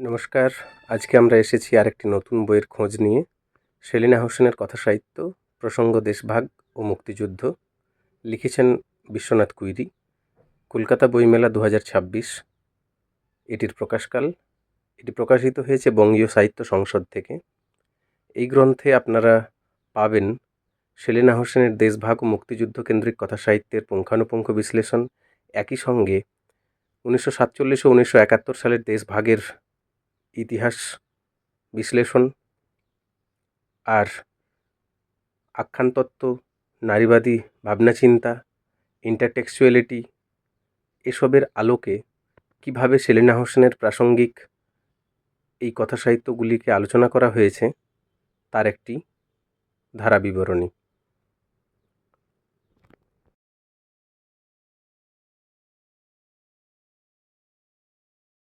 নমস্কার। আজকে আমরা এসেছি আরেকটি নতুন বইয়ের খোঁজ নিয়ে। সেলিনা হোসেনের কথাসাহিত্য, প্রসঙ্গ দেশভাগ ও মুক্তিযুদ্ধ। লিখেছেন বিশ্বনাথ কুইরি। কলকাতা বইমেলা 2026 এটির প্রকাশকাল। এটি প্রকাশিত হয়েছে বঙ্গীয় সাহিত্য সংসদ থেকে। এই গ্রন্থে আপনারা পাবেন সেলিনা হোসেনের দেশভাগ ও মুক্তিযুদ্ধ কেন্দ্রিক কথাসাহিত্যের পুঙ্খানুপুঙ্খ বিশ্লেষণ। একই সঙ্গে 1947 ও 1971 সালের দেশভাগের ইতিহাস বিশ্লেষণ আর আখ্যানতত্ত্ব, নারীবাদী ভাবনাচিন্তা, ইন্টারটেক্সচুয়ালিটি এসবের আলোকে কিভাবে সেলিনা হোসেনের প্রাসঙ্গিক এই কথাসাহিত্যগুলিকে আলোচনা করা হয়েছে তার একটি ধারা বিবরণী।